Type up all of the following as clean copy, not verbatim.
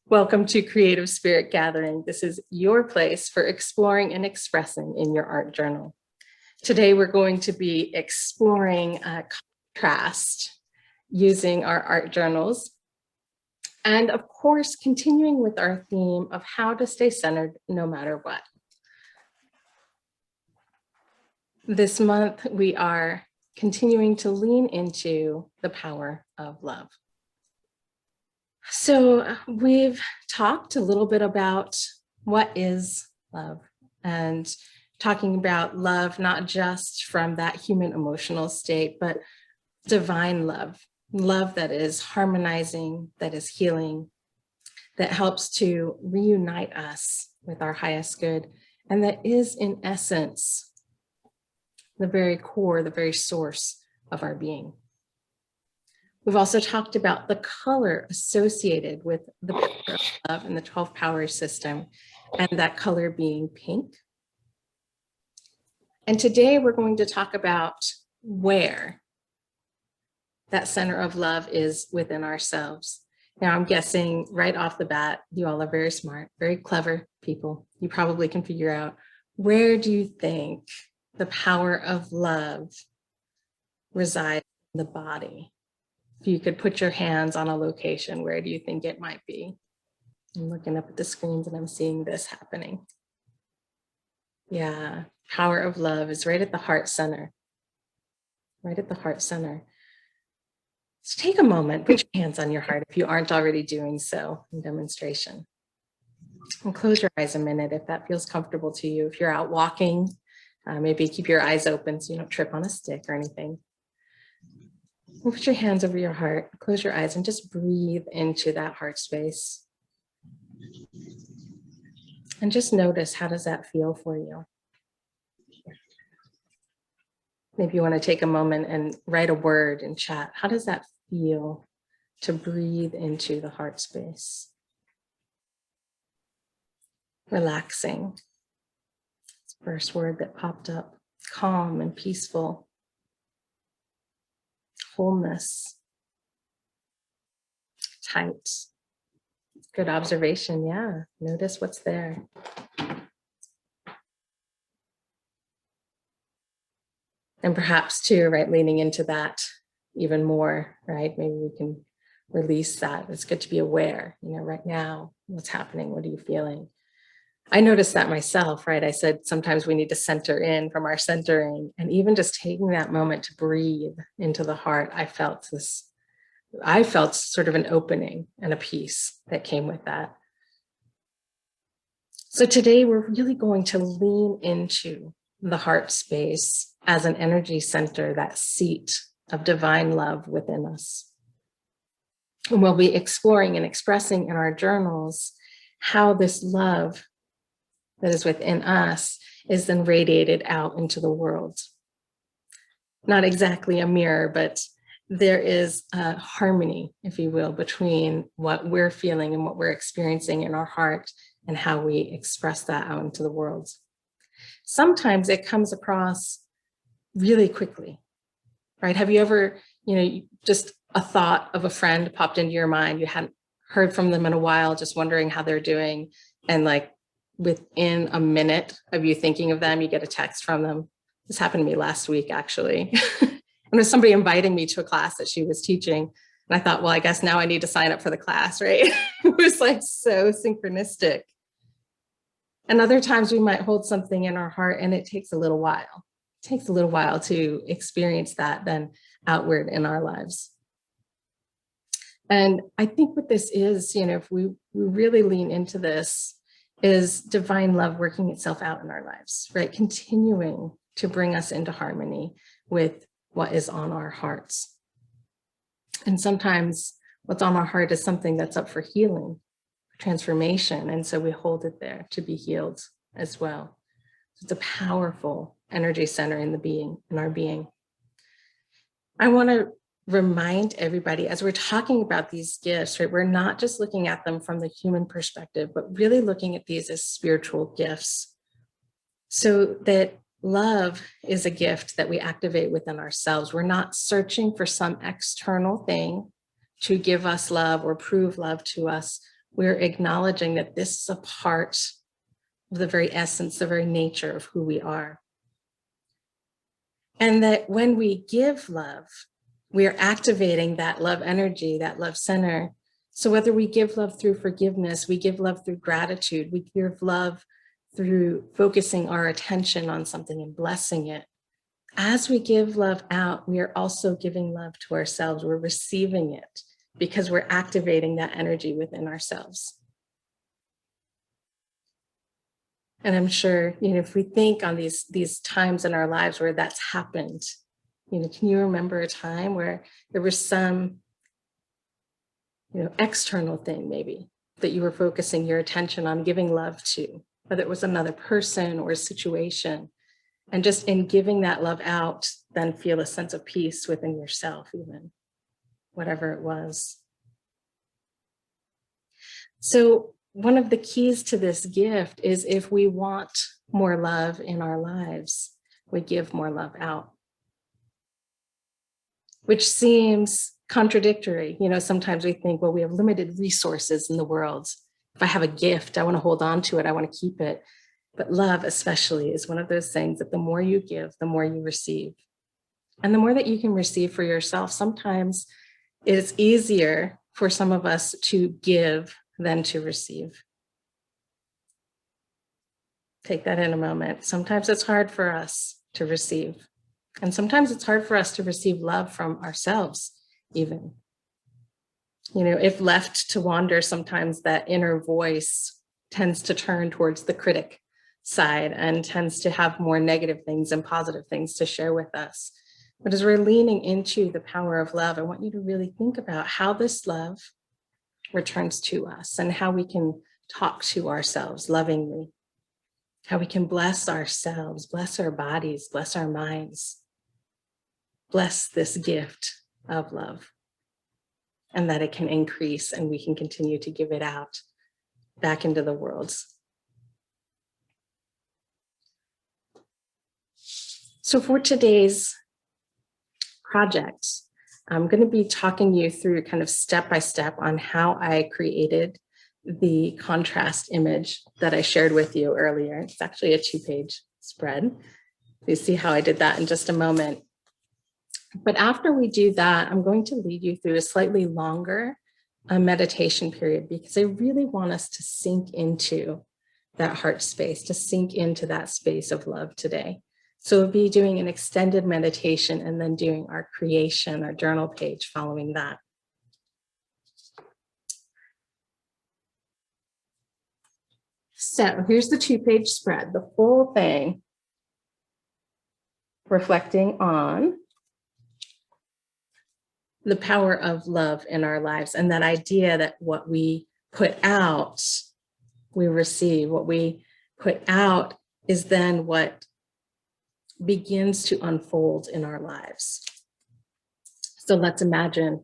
Welcome to Creative Spirit Gathering. This is your place for exploring and expressing in your art journal. Today, we're going to be exploring contrast using our art journals. And of course, continuing with our theme of how to stay centered no matter what. This month, we are continuing to lean into the power of love. So we've talked a little bit about what is love and talking about love, not just from that human emotional state, but divine love, love that is harmonizing, that is healing, that helps to reunite us with our highest good, and that is in essence the very core, the very source of our being. We've also talked about the color associated with the power of love in the 12 power system, and that color being pink. And today we're going to talk about where that center of love is within ourselves. Now, I'm guessing right off the bat, you all are very smart, very clever people. You probably can figure out, where do you think the power of love resides in the body? If you could put your hands on a location, where do you think it might be? I'm looking up at the screens and I'm seeing this happening. Yeah, power of love is right at the heart center. Right at the heart center. So take a moment, put your hands on your heart if you aren't already doing so in demonstration. And close your eyes a minute if that feels comfortable to you. If you're out walking, maybe keep your eyes open so you don't trip on a stick or anything. Put your hands over your heart, close your eyes, and just breathe into that heart space. And just notice, how does that feel for you? Maybe you want to take a moment and write a word in chat. How does that feel to breathe into the heart space? Relaxing. It's the first word that popped up. Calm and peaceful. Wholeness. Tight. Good observation. Yeah. Notice what's there. And perhaps too, right, leaning into that even more, right? Maybe we can release that. It's good to be aware, right now, what's happening? What are you feeling? I noticed that myself, right? I said sometimes we need to center in from our centering, and even just taking that moment to breathe into the heart, I felt sort of an opening and a peace that came with that. So today we're really going to lean into the heart space as an energy center, that seat of divine love within us. And we'll be exploring and expressing in our journals how this love that is within us is then radiated out into the world. Not exactly a mirror, but there is a harmony, if you will, between what we're feeling and what we're experiencing in our heart and how we express that out into the world. Sometimes it comes across really quickly, right? Have you ever, just a thought of a friend popped into your mind, you hadn't heard from them in a while, just wondering how they're doing, and like within a minute of you thinking of them, you get a text from them. This happened to me last week, actually. And it was somebody inviting me to a class that she was teaching. And I thought, well, I guess now I need to sign up for the class, right? It was like so synchronistic. And other times we might hold something in our heart and it takes a little while. It takes a little while to experience that then outward in our lives. And I think what this is, if we really lean into this, is divine love working itself out in our lives, right? Continuing to bring us into harmony with what is on our hearts. And sometimes what's on our heart is something that's up for healing, transformation. And so we hold it there to be healed as well. It's a powerful energy center in our being. I want to remind everybody, as we're talking about these gifts, right, we're not just looking at them from the human perspective, but really looking at these as spiritual gifts. So that love is a gift that we activate within ourselves. We're not searching for some external thing to give us love or prove love to us. we're acknowledging that this is a part of the very essence, the very nature of who we are. And that when we give love, we are activating that love energy, that love center. So whether we give love through forgiveness, we give love through gratitude, we give love through focusing our attention on something and blessing it. As we give love out, we are also giving love to ourselves. We're receiving it because we're activating that energy within ourselves. And I'm sure, if we think on these times in our lives where that's happened, can you remember a time where there was some, external thing maybe that you were focusing your attention on giving love to, whether it was another person or a situation, and just in giving that love out, then feel a sense of peace within yourself, even whatever it was. So one of the keys to this gift is if we want more love in our lives, we give more love out, which seems contradictory. Sometimes we think, well, we have limited resources in the world. If I have a gift, I want to hold on to it. I want to keep it. But love especially is one of those things that the more you give, the more you receive. And the more that you can receive for yourself, sometimes it's easier for some of us to give than to receive. Take that in a moment. Sometimes it's hard for us to receive. And sometimes it's hard for us to receive love from ourselves, even. If left to wander, sometimes that inner voice tends to turn towards the critic side and tends to have more negative things and positive things to share with us. But as we're leaning into the power of love, I want you to really think about how this love returns to us and how we can talk to ourselves lovingly, how we can bless ourselves, bless our bodies, bless our minds, bless this gift of love, and that it can increase and we can continue to give it out back into the world. So for today's project, I'm going to be talking you through kind of step by step on how I created the contrast image that I shared with you earlier. It's actually a 2-page spread. You see how I did that in just a moment. But after we do that, I'm going to lead you through a slightly longer meditation period because I really want us to sink into that heart space, to sink into that space of love today. So we'll be doing an extended meditation and then doing our creation, our journal page following that. So here's the 2-page spread, the full thing, reflecting on the power of love in our lives and that idea that what we put out, we receive. What we put out is then what begins to unfold in our lives. So let's imagine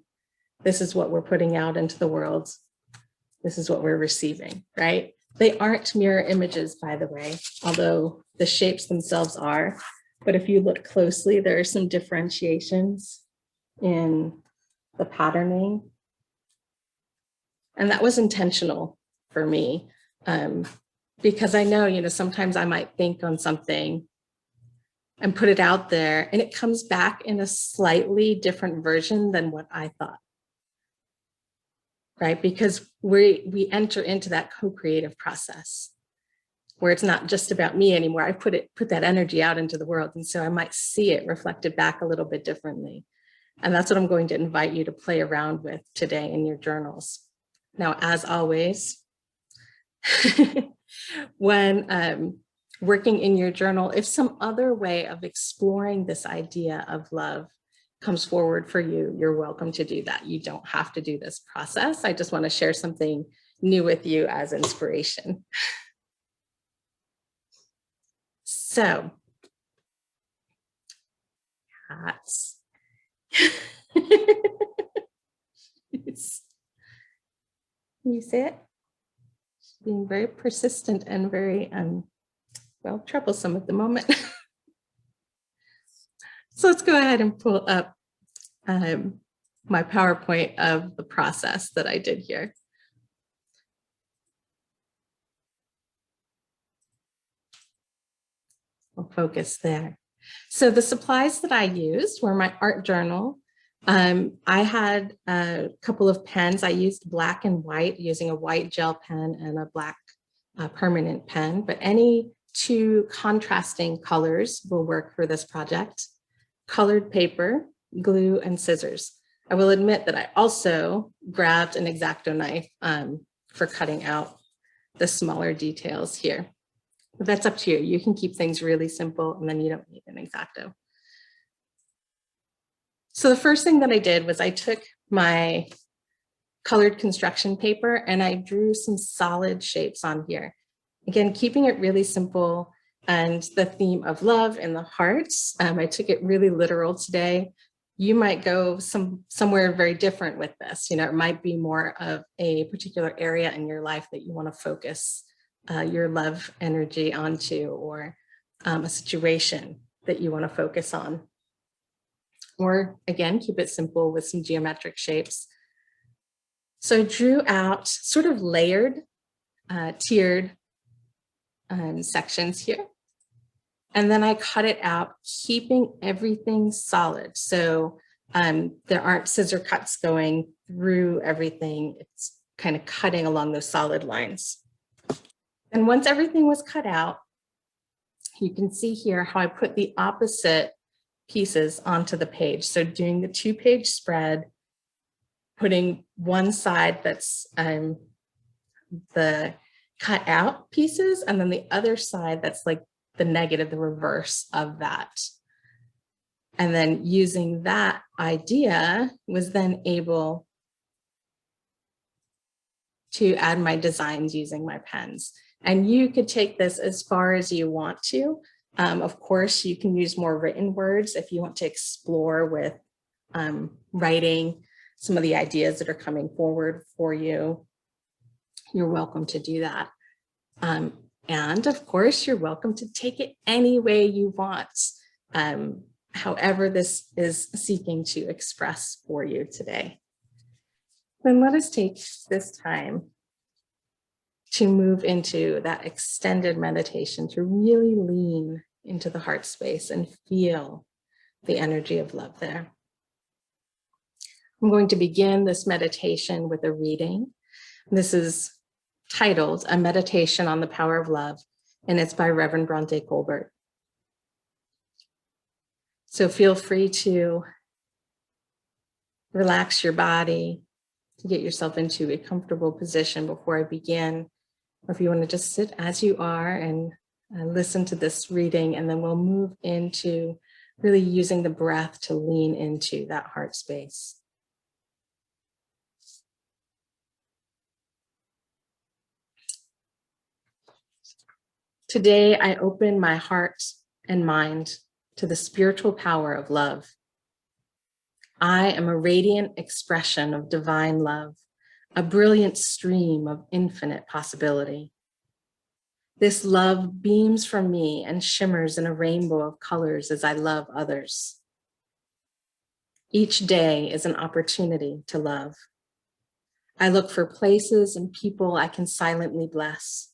this is what we're putting out into the world. This is what we're receiving, right? They aren't mirror images, by the way, although the shapes themselves are. But if you look closely, there are some differentiations in the patterning. And that was intentional for me because I know, sometimes I might think on something and put it out there and it comes back in a slightly different version than what I thought, right? Because we enter into that co-creative process where it's not just about me anymore. I put that energy out into the world. And so I might see it reflected back a little bit differently. And that's what I'm going to invite you to play around with today in your journals. Now, as always, when working in your journal, if some other way of exploring this idea of love comes forward for you, you're welcome to do that. You don't have to do this process. I just want to share something new with you as inspiration. So, cats. You see it? Being very persistent and very, troublesome at the moment. So let's go ahead and pull up my PowerPoint of the process that I did here. We'll focus there. So the supplies that I used were my art journal. I had a couple of pens. I used black and white using a white gel pen and a black permanent pen, but any two contrasting colors will work for this project. Colored paper, glue, and scissors. I will admit that I also grabbed an X-Acto knife for cutting out the smaller details here. But that's up to you. You can keep things really simple and then you don't need an X-Acto. So the first thing that I did was I took my colored construction paper and I drew some solid shapes on here. Again, keeping it really simple and the theme of love and the hearts. I took it really literal today. You might go somewhere very different with this. You know, it might be more of a particular area in your life that you want to focus your love energy onto, or a situation that you want to focus on. Or again, keep it simple with some geometric shapes. So I drew out sort of layered, tiered sections here. And then I cut it out, keeping everything solid. So there aren't scissor cuts going through everything. It's kind of cutting along those solid lines. And once everything was cut out, you can see here how I put the opposite pieces onto the page. So doing the 2-page spread, putting one side that's the cut out pieces, and then the other side that's like the negative, the reverse of that. And then using that idea was then able to add my designs using my pens. And you could take this as far as you want to. Of course, you can use more written words if you want to explore with writing some of the ideas that are coming forward for you. You're welcome to do that. And of course, you're welcome to take it any way you want, however this is seeking to express for you today. Then let us take this time to move into that extended meditation, to really lean into the heart space and feel the energy of love there. I'm going to begin this meditation with a reading. This is titled A Meditation on the Power of Love, and it's by Reverend Bronte Colbert. So feel free to relax your body, to get yourself into a comfortable position before I begin. Or if you want to just sit as you are and listen to this reading, and then we'll move into really using the breath to lean into that heart space. Today, I open my heart and mind to the spiritual power of love. I am a radiant expression of divine love, a brilliant stream of infinite possibility. This love beams from me and shimmers in a rainbow of colors as I love others. Each day is an opportunity to love. I look for places and people I can silently bless.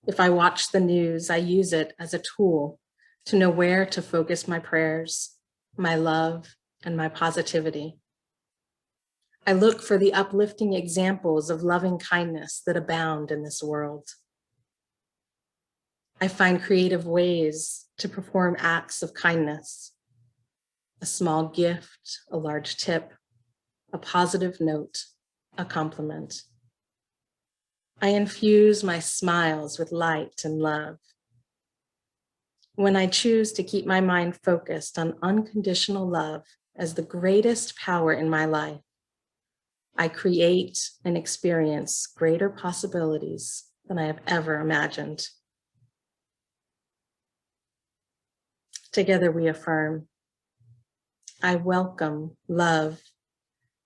If I watch the news, I use it as a tool to know where to focus my prayers, my love, and my positivity. I look for the uplifting examples of loving kindness that abound in this world. I find creative ways to perform acts of kindness, a small gift, a large tip, a positive note, a compliment. I infuse my smiles with light and love. When I choose to keep my mind focused on unconditional love as the greatest power in my life, I create and experience greater possibilities than I have ever imagined. Together we affirm, I welcome love,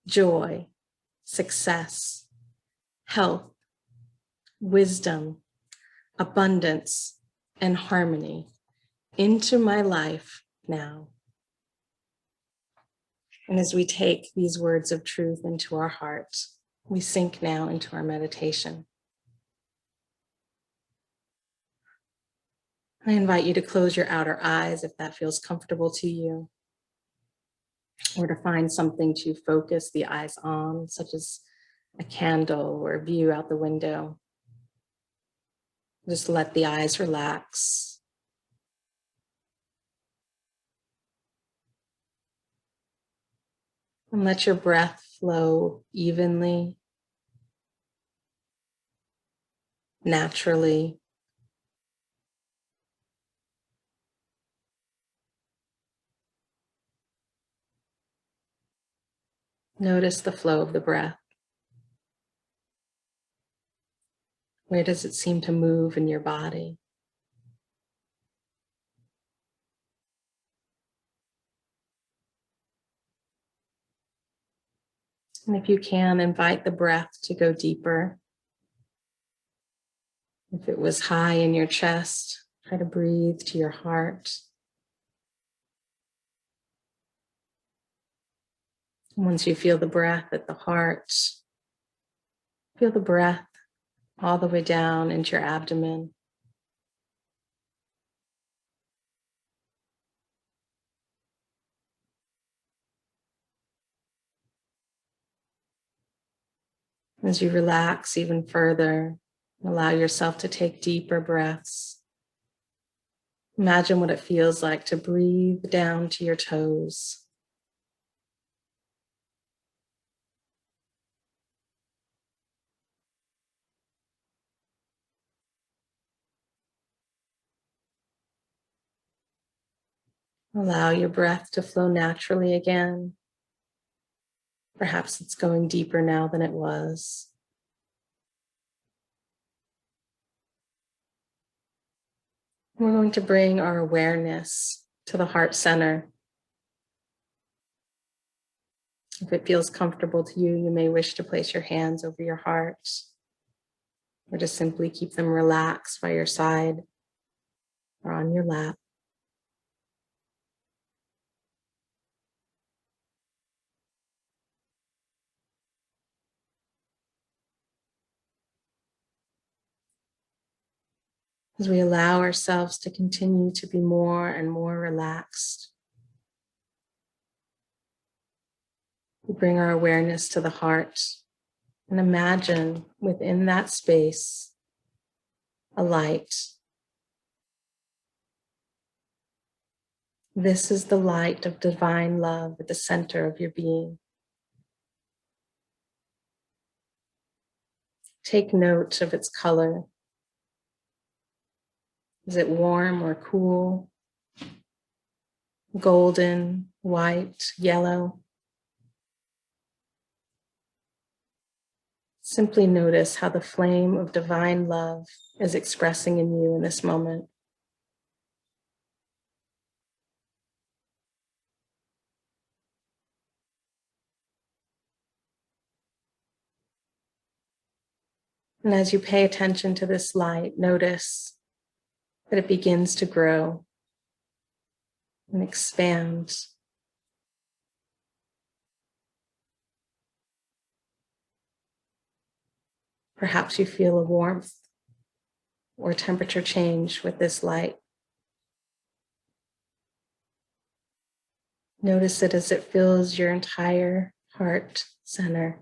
joy, success, health, wisdom, abundance, and harmony into my life now. And as we take these words of truth into our hearts, we sink now into our meditation. I invite you to close your outer eyes if that feels comfortable to you, or to find something to focus the eyes on, such as a candle or a view out the window. Just let the eyes relax. And let your breath flow evenly, naturally. Notice the flow of the breath. Where does it seem to move in your body? And if you can, invite the breath to go deeper. If it was high in your chest, try to breathe to your heart. And once you feel the breath at the heart, feel the breath all the way down into your abdomen. As you relax even further, allow yourself to take deeper breaths. Imagine what it feels like to breathe down to your toes. Allow your breath to flow naturally again. Perhaps it's going deeper now than it was. We're going to bring our awareness to the heart center. If it feels comfortable to you, you may wish to place your hands over your heart, or just simply keep them relaxed by your side or on your lap. As we allow ourselves to continue to be more and more relaxed, we bring our awareness to the heart and imagine within that space a light. This is the light of divine love at the center of your being. Take note of its color. Is it warm or cool? Golden, white, yellow? Simply notice how the flame of divine love is expressing in you in this moment. And as you pay attention to this light, notice that it begins to grow and expand. Perhaps you feel a warmth or temperature change with this light. Notice it as it fills your entire heart center.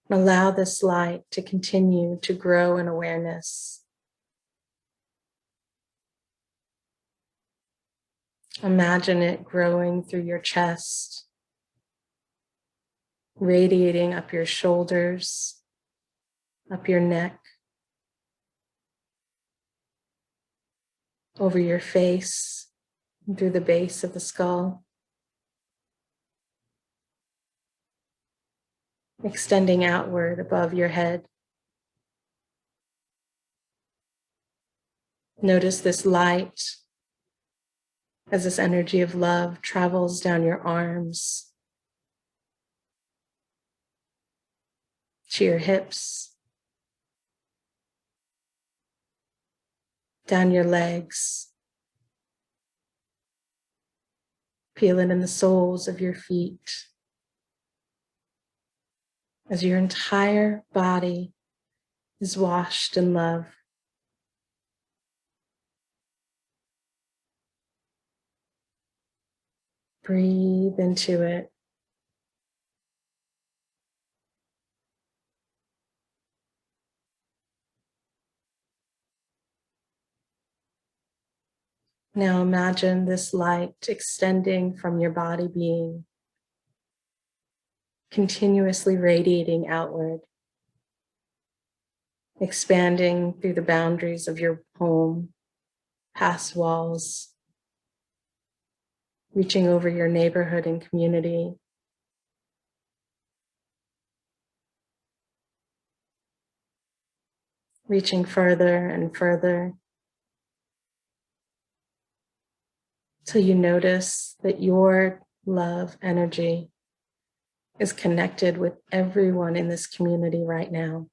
Allow this light to continue to grow in awareness. Imagine it growing through your chest, radiating up your shoulders, up your neck, over your face, and through the base of the skull, extending outward above your head. Notice this light as this energy of love travels down your arms, to your hips, down your legs, Feel it in the soles of your feet as your entire body is washed in love. Breathe into it. Now imagine this light extending from your body being, continuously radiating outward, expanding through the boundaries of your home, past walls, reaching over your neighborhood and community, reaching further and further till you notice that your love energy is connected with everyone in this community right now.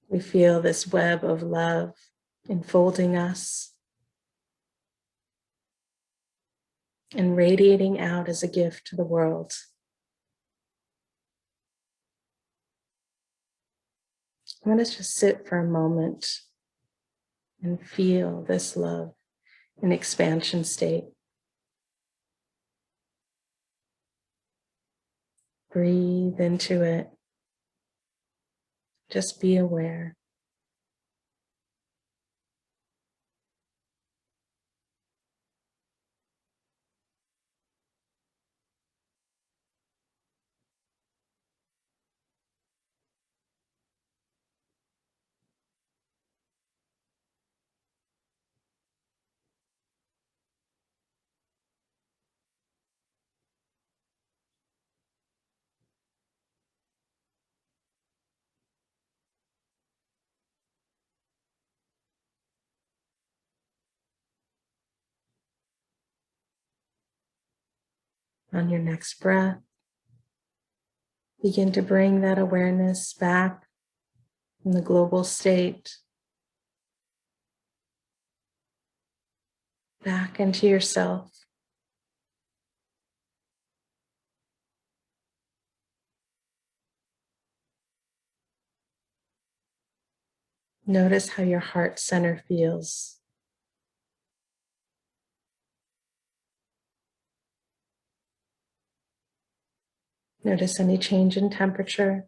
We feel this web of love enfolding us and radiating out as a gift to the world. Let us just sit for a moment and feel this love in expansion state. Breathe into it. Just be aware. On your next breath, begin to bring that awareness back from the global state, back into yourself. Notice how your heart center feels. Notice any change in temperature.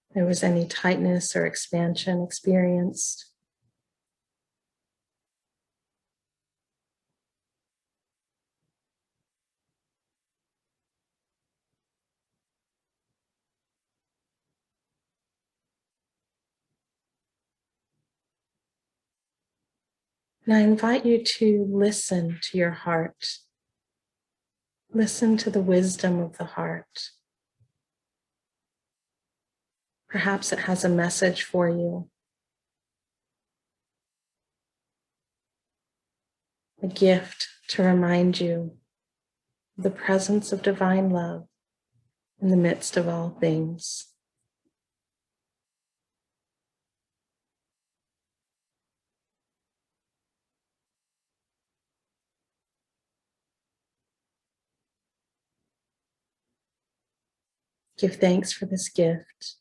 If there was any tightness or expansion experienced. And I invite you to listen to your heart. Listen to the wisdom of the heart. Perhaps it has a message for you, a gift to remind you of the presence of divine love in the midst of all things. Give thanks for this gift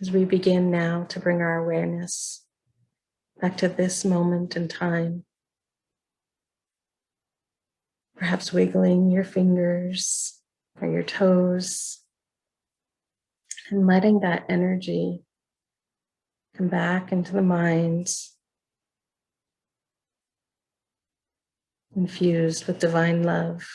as we begin now to bring our awareness back to this moment in time. Perhaps wiggling your fingers or your toes and letting that energy come back into the mind, infused with divine love.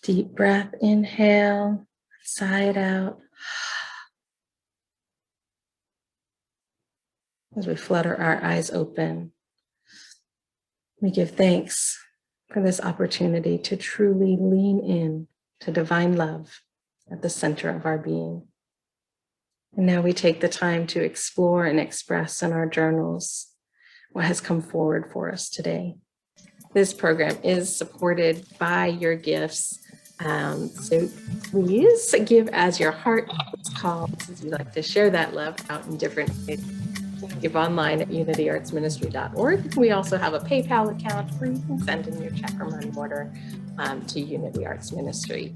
Deep breath, inhale, sigh it out. As we flutter our eyes open, we give thanks for this opportunity to truly lean in to divine love at the center of our being. And now we take the time to explore and express in our journals what has come forward for us today. This program is supported by your gifts. So please give as your heart calls, as you like to share that love out in different ways. Give online at unityartsministry.org. We also have a PayPal account where you can send in your check or money order to Unity Arts Ministry.